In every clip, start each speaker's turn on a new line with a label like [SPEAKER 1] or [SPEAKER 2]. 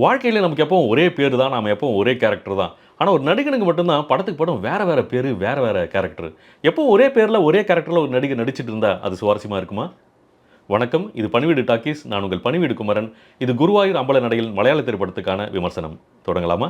[SPEAKER 1] வாழ்க்கையில நமக்கு எப்பவும் ஒரே பேரு தான். நாம எப்பவும் ஒரே கேரக்டர் தான். ஆனா, ஒரு நடிகனுக்கு மட்டும் தான் படத்துக்கு படம் வேற வேற பேரு, வேற வேற கேரக்டர். எப்பவும் ஒரே பேர்ல, ஒரே கேரக்டர்ல ஒரு நடிகர் நடிச்சிட்டு இருந்தா, அது சுவாரஸ்யமா இருக்குமா? வணக்கம். இது பணிவீடு டாக்கீஸ். நான் உங்கள் பணிவீடு குமரன். இது குருவாயூர் அம்பல நடையில் மலையாள திரைப்படத்துக்கான விமர்சனம். தொடங்கலாமா?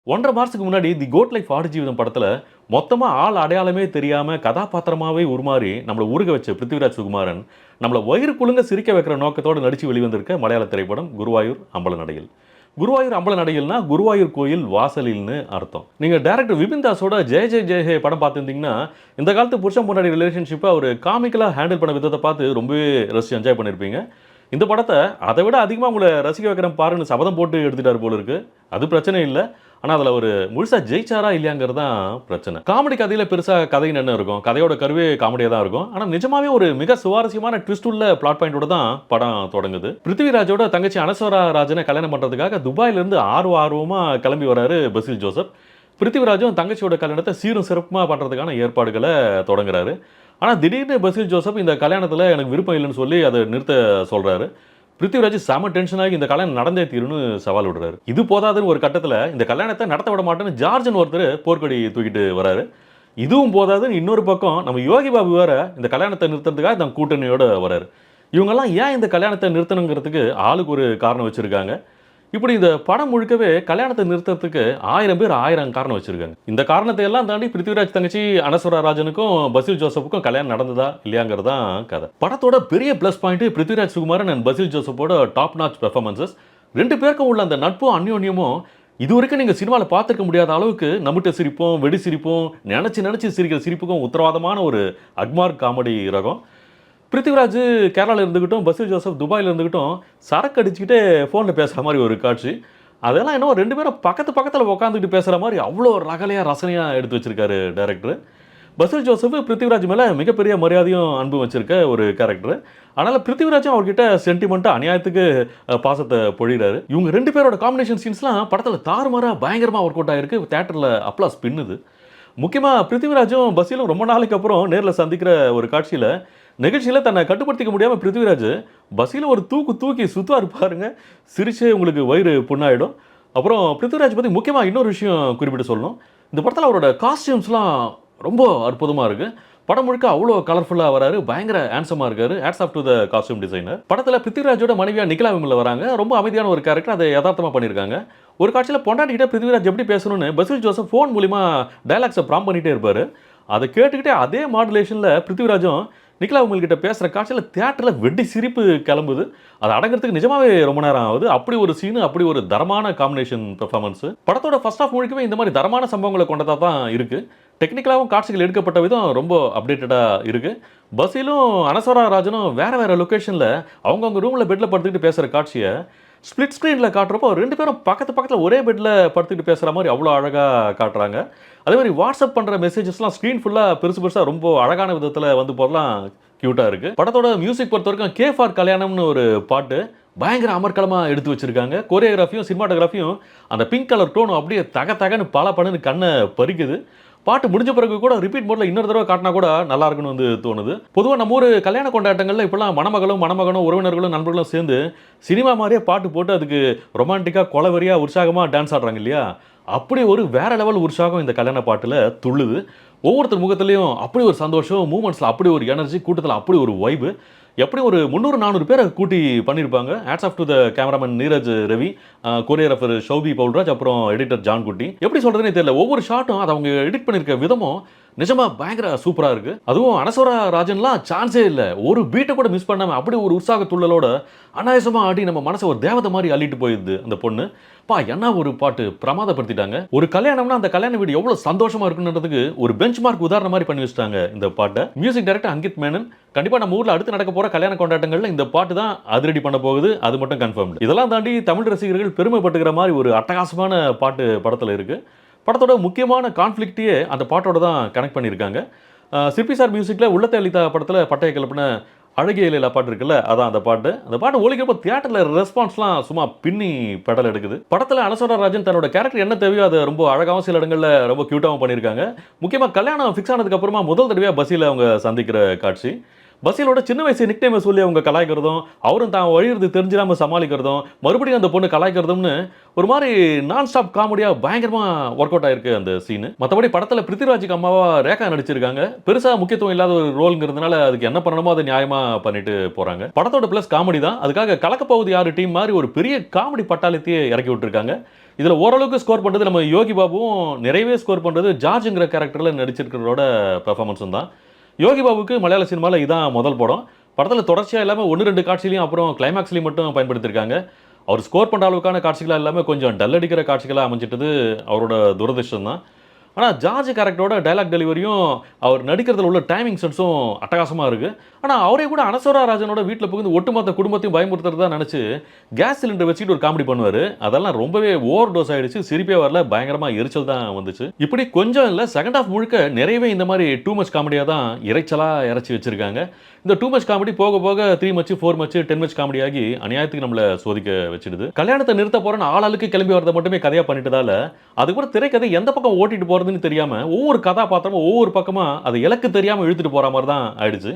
[SPEAKER 1] 1½ மாசத்துக்கு முன்னாடி தி கோட் லைஃப் ஆடு ஜீவிதம் படத்துல, மொத்தமா ஆள் அடையாளமே தெரியாம கதாபாத்திரமாவே உருமாறி நம்மள உருக வச்ச பிருத்திவிராஜ் சுகுமாரன், நம்மள வயிறு குலுங்க சிரிக்க வைக்கிற நோக்கத்தோட நடிச்சு வெளிவந்திருக்க மலையாள திரைப்படம் குருவாயூர் அம்பல நடையில். குருவாயூர் அம்பல நடையில்னா, குருவாயூர் கோயில் வாசலில்னு அர்த்தம். நீங்க டைரக்டர் விபின் தாஸோட ஜெய ஜெய ஜெய ஹே படம் பார்த்திருந்தீங்கன்னா, இந்த காலத்து புருஷன் பொண்டாட்டி ரிலேஷன்ஷிப்ப அவரு காமிக்கலா ஹேண்டில் பண்ண விதத்த பார்த்து ரொம்பவே ரசிச்சு என்ஜாய் பண்ணியிருப்பீங்க. இந்த படத்த அத விட அதிகமா உங்கள ரசிக்க வைக்கிறேன் பாருன்னு சபதம் போட்டு எடுத்துட்டாரு போல இருக்கு. அது பிரச்சனை இல்ல. ஆனா, அதுல அவரு முழுசா ஜெயிச்சாரா இல்லையாங்கிறது தான் பிரச்சனை. காமெடி கதையில பெருசா கதைன்னு என்ன இருக்கும்? கதையோட கருவே காமெடியா தான் இருக்கும். ஆனா, நிஜமாவே ஒரு மிக சுவாரஸ்யமான ட்விஸ்ட் உள்ள பிளாட் பாயிண்டோட தான் படம் தொடங்குது. பிருத்திவிராஜோட தங்கச்சி அனஸ்வரா ராஜனை கல்யாணம் பண்றதுக்காக துபாயில இருந்து ஆர்வமா கிளம்பி வராரு பசில் ஜோசப். பிருத்திவிராஜும் தங்கச்சியோட கல்யாணத்தை சீரும் சிறப்புமா பண்றதுக்கான ஏற்பாடுகள தொடங்குறாரு. ஆனா, திடீர்னு பசில் ஜோசப் இந்த கல்யாணத்துல எனக்கு விருப்பம் இல்லன்னு சொல்லி அத நிறுத்த சொல்றாரு. பிருத்திவிராஜ் செம டென்ஷன் ஆகி இந்த கல்யாணம் நடந்தே தீரும்னு சவால் விடுறாரு. இது போதாதுன்னு ஒரு கட்டத்துல இந்த கல்யாணத்த நடத்த விட மாட்டேன்னு ஜார்ஜ்னு ஒருத்தர் போர்க்கொடி தூக்கிட்டு வராரு. இதுவும் போதாதுன்னு இன்னொரு பக்கம் நம்ம யோகி பாபு வேற இந்த கல்யாணத்த நிறுத்துறதுக்காக தம் கூட்டணியோட வராரு. இவங்கெல்லாம் ஏன் இந்த கல்யாணத்த நிறுத்தணுங்கிறதுக்கு ஆளுக்கு ஒரு காரணம் வச்சிருக்காங்க. இப்படி இந்த படம் முழுக்கவே கல்யாணத்தை நிறுத்தறதுக்கு 1000 பேர் 1000 காரணம் வச்சிருக்காங்க. இந்த காரணத்தை எல்லாம் தாண்டி பிருத்திவிராஜ் தங்கச்சி அனஸ்வரா ராஜனுக்கும் பசில் ஜோசப்புக்கும் கல்யாணம் நடந்ததா இல்லையாங்கிறது தான் கதை. படத்தோட பெரிய plus point Prithviraj Sukumaran and Basil ஜோசப்போட டாப் நாச் பெர்ஃபார்மன்சஸ். 2 பேருக்கும் உள்ள அந்த நட்பும் அந்யோன்யமும் இதுவரைக்கும் நீங்க சினிமால பார்த்திருக்க முடியாத அளவுக்கு நமுட்ட சிரிப்போம், வெடி சிரிப்போம், நினைச்சு சிரிக்கிற சிரிப்புக்கும் உத்தரவாதமான ஒரு அக்மார்க் காமெடி ரகம். பிருத்திவிராஜ் கேரளாவில் இருந்துக்கிட்டும், பசில் ஜோசப் துபாயில் இருந்துக்கிட்டும் சரக்கு அடிச்சுக்கிட்டே ஃபோனில் பேசுகிற மாதிரி ஒரு காட்சி. அதெல்லாம் என்னவோ 2 பேரும் பக்கத்தில் உட்காந்துக்கிட்டு பேசுகிற மாதிரி அவ்வளோ ரகலையாக ரசனையாக எடுத்து வச்சிருக்காரு டைரக்டர். பசில் ஜோசப் பிருத்திவிராஜ் மேலே மிகப்பெரிய மரியாதையும் அன்பு வச்சிருக்க ஒரு கேரக்டர். அதனால் பிருத்திவிராஜும் அவர்கிட்ட சென்டிமெண்ட்டாக அநியாயத்துக்கு பாசத்தை பொழிகிறாரு. இவங்க 2 பேரோட காம்பினேஷன் சீன்ஸ்லாம் படத்தில் தாறுமாறாக பயங்கரமாக ஒர்க் அவுட் ஆகிருக்கு. தேட்டரில் அப்ளாஸ் பின்னுது. முக்கியமாக பிருத்திவிராஜும் பசிலும் ரொம்ப நாளைக்கு அப்புறம் நேரில் சந்திக்கிற ஒரு காட்சியில் நிகழ்ச்சியில் தன்னை கட்டுப்படுத்திக்க முடியாமல் பிருத்திவிராஜ் பசியில் ஒரு தூக்கி சுற்றுவார் பாருங்க. சிரிச்சே உங்களுக்கு வயிறு புண்ணாயிடும். அப்புறம் பிருத்திவிராஜ் பற்றி முக்கியமாக இன்னொரு விஷயம் குறிப்பிட்டு சொல்லணும். இந்த படத்தில் அவரோட காஸ்டியூம்ஸ்லாம் ரொம்ப அற்புதமாக இருக்குது. படம் முழுக்க அவ்வளோ கலர்ஃபுல்லாக வராரு. பயங்கர ஹேண்ட்ஸமாக இருக்காரு. Hats off to the costume designer. படத்தில் பிருத்திவிராஜோட மனைவியாக நிகிலா விமலா வராங்க. ரொம்ப அமைதியான ஒரு கேரக்டர். அதை யதார்த்தமாக பண்ணியிருக்காங்க. ஒரு காட்சியில் பொண்டாட்டிக்கிட்ட பிருத்திவிராஜ் எப்படி பேசணும்னு பசில் ஜோசப் ஃபோன் மூலிமா டயலாக்ஸை ப்ராம் பண்ணிகிட்டே இருப்பார். அதை கேட்டுக்கிட்டே அதே மாடுலேஷனில் பிருத்திவிராஜும் நிகிலா விமல் கிட்ட பேசுகிற காட்சியில் தியேட்டரில் வெட்டி சிரிப்பு கிளம்புது. அது அடங்கிறதுக்கு நிஜமாவே ரொம்ப நேரம் ஆகுது. அப்படி ஒரு சீனு, அப்படி ஒரு தரமான காம்பினேஷன் பெர்ஃபார்மன்ஸு. படத்தோட ஃபர்ஸ்ட் ஆஃப் முழுக்கவே இந்த மாதிரி தரமான சம்பவங்களை கொண்டதாக தான் இருக்குது. டெக்னிக்கலாகவும் காட்சிகள் எடுக்கப்பட்ட விதம் ரொம்ப அப்டேட்டடாக இருக்குது. பசிலும் அனஸ்வரா ராஜனும் வேறு வேறு லொக்கேஷனில் அவங்கவுங்க ரூமில் பெட்டில் படுத்துக்கிட்டு பேசுகிற காட்சியை ஸ்ப்ளிட் ஸ்க்ரீனில் காட்டுறப்போ 2 பேரும் பக்கத்தில் ஒரே பெட்டில் படுத்துக்கிட்டு பேசுகிற மாதிரி அவ்வளோ அழகாக காட்டுறாங்க. அதே மாதிரி வாட்ஸ்அப் பண்ணுற மெசேஜஸ்லாம் ஸ்க்ரீன் ஃபுல்லாக பெருசாக ரொம்ப அழகான விதத்தில் வந்து போகலாம் க்யூட்டாக இருக்குது. படத்தோட மியூசிக் பொறுத்த வரைக்கும் கே ஃபார் கல்யாணம்னு ஒரு பாட்டு பயங்கர அமர்க்களமாக எடுத்து வச்சுருக்காங்க. கொரியோகிராஃபியும் சினிமாட்டோகிராஃபியும் அந்த பிங்க் கலர் டோனும் அப்படியே தகன்னு பல கண்ணை பறிக்குது. பாட்டு முடிஞ்ச பிறகு கூட ரிப்பீட் மோட்ல இன்னொரு தடவை காட்டினா கூட நல்லா இருக்குன்னு வந்து தோணுது. பொதுவாக நம்ம ஊர் கல்யாண கொண்டாட்டங்களில் இப்போலாம் மணமகனும் உறவினர்களும் நண்பர்களும் சேர்ந்து சினிமா மாதிரியே பாட்டு போட்டு அதுக்கு ரொமான்டிக்காக கொலவெறியாக உற்சாகமாக டான்ஸ் ஆடுறாங்க இல்லையா? அப்படி ஒரு வேற லெவல் உற்சாகம் இந்த கல்யாண பாட்டில் துள்ளுது. ஒவ்வொருத்தர் முகத்துலையும் அப்படி ஒரு சந்தோஷம், மூமெண்ட்ஸில் அப்படி ஒரு எனர்ஜி, கூட்டத்தில் அப்படி ஒரு வைபு. எப்படி ஒரு 300-400 பேரை கூட்டி பண்ணியிருப்பாங்க. Hats off to the cameraman Neeraj Ravi, choreographer Shobi Paulraj, அப்புறம் எடிட்டர் ஜான் குட்டி. எப்படி சொல்கிறதுனே தெரியல. ஒவ்வொரு ஷாட்டும் அதை அவங்க எடிட் பண்ணியிருக்க விதமும் நிஜமாக பயங்கர சூப்பராக இருக்குது. அதுவும் அனஸ்வரா ராஜன்லாம் சான்ஸே இல்லை. ஒரு பீட்டை கூட மிஸ் பண்ணாமல் அப்படி ஒரு உற்சாகத்துள்ளலோட அனாயசமாக ஆடி நம்ம மனசை ஒரு தேவதை மாதிரி அள்ளிட்டு போயிடுது அந்த பொண்ணு. என்ன ஒரு பாட்டு பிரமாதப்படுத்திட்டாங்க. ஒரு கல்யாணம்னா அந்த கல்யாண வீடு எவ்வளோ சந்தோஷமாக இருக்குன்றதுக்கு ஒரு பெஞ்ச் மார்க் உதாரணம் மாதிரி பண்ணி வச்சுட்டாங்க இந்த பாட்டை. Music director Ankit Menon. கண்டிப்பாக நம்ம ஊரில் அடுத்து நடக்க போகிற கல்யாண கொண்டாட்டங்களில் இந்த பாட்டு தான் அதிரடி பண்ண போகுது. அது மட்டும் கன்ஃபார்ம்டு. இதெல்லாம் தாண்டி தமிழ் ரசிகர்கள் பெருமைப்பட்டுக்கிற மாதிரி ஒரு அட்டகாசமான பாட்டு படத்தில் இருக்குது. படத்தோட முக்கியமான கான்ஃப்ளிக்டையே அந்த பாட்டோட தான் கனெக்ட் பண்ணியிருக்காங்க. சிற்பி சார் மியூசிக்கில் உள்ளத்தை அளித்தா படத்தில் பட்டைய கிளப்பின அழகிய இலையில பாட்டு இருக்குல்ல, அதான் அந்த பாட்டு. அந்த பாட்டு ஒலிக்கிறப்போ தியேட்டர்ல ரெஸ்பான்ஸ்லாம் சும்மா பின்னி பெடல் எடுக்குது. படத்துல அனஸ்வரா ராஜன் தன்னோட கேரக்டர் என்ன தேவையோ அத ரொம்ப அழகாவும் சில இடங்கள்ல ரொம்ப கியூட்டாவும் பண்ணியிருக்காங்க. முக்கியமா கல்யாணம் ஃபிக்ஸ் ஆனதுக்கு அப்புறமா முதல் தடவையா பஸ்ஸில அவங்க சந்திக்கிற காட்சி. பசீலோட சின்ன வயசு நிக்நேம சொல்லி அவங்க கலாய்க்கிறதும், அவரும் தான் வழியிறது தெரிஞ்சிராம சமாளிக்கிறதும், மறுபடியும் அந்த பொண்ணு கலாய்க்கிறதும்னு ஒரு மாரி நான் ஸ்டாப் காமெடியா பயங்கரமா ஒர்க் அவுட் ஆயிருக்கு அந்த சீனு. மத்தபடி படத்துல பிருத்திவிராஜுக்கு அம்மாவா ரேகா நடிச்சிருக்காங்க. பெருசா முக்கியத்துவம் இல்லாத ஒரு ரோல்ங்கிறதுனால அதுக்கு என்ன பண்ணணுமோ அதை நியாயமா பண்ணிட்டு போறாங்க. படத்தோட பிளஸ் காமெடி தான். அதுக்காக கலக்கப் போவது யாரு டீம் மாரி ஒரு பெரிய காமெடி பட்டாளத்தையே இறக்கி விட்டுருக்காங்க. இதுல ஓரளவுக்கு ஸ்கோர் பண்றது நம்ம யோகி பாபுவும், நிறையவே ஸ்கோர் பண்றது ஜார்ஜ்ங்கிற கேரக்டர்ல நடிச்சிருக்கிறவரோட பெர்ஃபார்மன்ஸும் தான். யோகி பாபுக்கு மலையாள சினிமால இதான் முதல் படம். படத்துல தொடர்ச்சியா இல்லாம 1, 2 காட்சியிலயும் அப்புறம் கிளைமாக்ஸ்லயும் மட்டும் பயன்படுத்தியிருக்காங்க. அவர் ஸ்கோர் பண்ற அளவுக்கான காட்சிகளா இல்லாம கொஞ்சம் டல் அடிக்கிற காட்சிகளா அமைஞ்சிட்டது அவரோட துரதிர்ஷ்டம் தான். ஆனா ஜார்ஜ் கேரக்டரோட டயலாக் டெலிவரியும், அவர் நடிக்கிறதுல உள்ள டைமிங் சென்ஸும் அட்டகாசமா இருக்கு. ஆனா அவரே கூட அனஸ்வரா ராஜனோட வீட்ல புகுந்து ஒட்டுமொத்த குடும்பத்தையும் பயமுறுத்துறதா நெனச்சு, கேஸ் சிலிண்டர் வச்சுட்டு ஒரு காமெடி பண்ணுவாரு. அதெல்லாம் ரொம்பவே ஓவர் டோஸ் ஆயிடுச்சு. சிரிப்பே வரல. பயங்கரமா எரிச்சல் தான் வந்துச்சு. இப்படி கொஞ்சம் இல்ல, செகண்ட் ஹாஃப் முழுக்க நிறையவே இந்த மாரி டூ மச் காமெடியா தான் இரைச்சலா இறச்சி வச்சிருக்காங்க. இந்த டூ மச் காமெடி போக போக 3 மச், 4 மச், 10 மச் காமெடி ஆகி அநியாயத்துக்கு நம்மள சோதிக்க வச்சிடுது. கல்யாணத்த நிறுத்த போறேன்னு ஆளாளுக்கு கிளம்பி வரத மட்டுமே கதையா பண்ணிட்டதால, அதுக்கப்புறம் திரைக்கதை எந்த பக்கம் ஓட்டிட்டு போறதுன்னு தெரியாம, ஒவ்வொரு கதாபாத்திரமும் ஒவ்வொரு பக்கமா அது இலக்கு தெரியாம இழுத்துட்டு போற மாரி தான் ஆயிடுச்சு.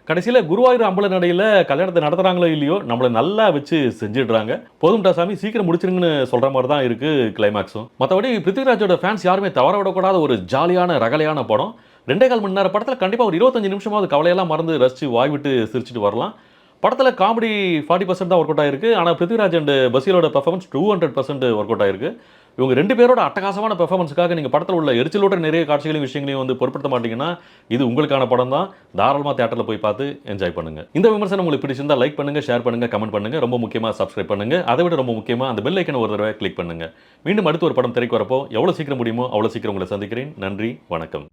[SPEAKER 1] கடைசியில குருவாயூர் அம்பல நடையில கல்யாணத்த நடத்துறாங்களோ இல்லையோ, நம்மள நல்லா வச்சு செஞ்சிடுறாங்க. போதும்டா சாமி சீக்கிரம் முடிச்சிருங்கன்னு சொல்ற மாரி தான் இருக்கு கிளைமாக்ஸும். மத்தபடி பிருத்திவிராஜோட ஃபேன்ஸ் யாருமே தவற விடக்கூடாத ஒரு ஜாலியான ரகளையான படம். 2.25 மணி நேர படத்துல கண்டிப்பா ஒரு 25 நிமிஷமாவது கவலையெல்லாம் மறந்து ரசிச்சு வாய் விட்டு சிரிச்சுட்டு வரலாம். படத்துல காமெடி 40% தான் ஒர்க் அவுட் ஆயிருக்கு. ஆனா பிருத்திவிராஜ் அண்ட் பசீலோட பெர்ஃபார்மன்ஸ் 200% ஒர்க் அவுட் ஆயிருக்கு. இவங்க 2 பேரோட அட்டகாசமான பெர்ஃபார்மன்ஸ்க்காக நீங்க படத்துல உள்ள எரிச்சலூட்டுற நிறைய காட்சிகளையும், விஷயங்களையும் வந்து பொருட்படுத்த மாட்டீங்கன்னா, இது உங்களுக்கான படம் தான். தாராளமா தியேட்டர்ல போய் பார்த்து என்ஜாய் பண்ணுங்க. இந்த விமர்சனம் உங்களுக்கு பிடிச்சிருந்தா லைக் பண்ணுங்க, ஷேர் பண்ணுங்க, கமெண்ட் பண்ணுங்க. ரொம்ப முக்கியமா சப்ஸ்கிரைப் பண்ணுங்க. அதை விட ரொம்ப முக்கியமா அந்த பெல் ஐக்கனை ஒரு தடவை கிளிக் பண்ணுங்க. மீண்டும் அடுத்து ஒரு படம் திரைக்கு வரப்போ எவ்வளவு சீக்கிரம் முடியுமோ அவ்வளவு சீக்கிரம் உங்களை சந்திக்கிறேன். நன்றி, வணக்கம்.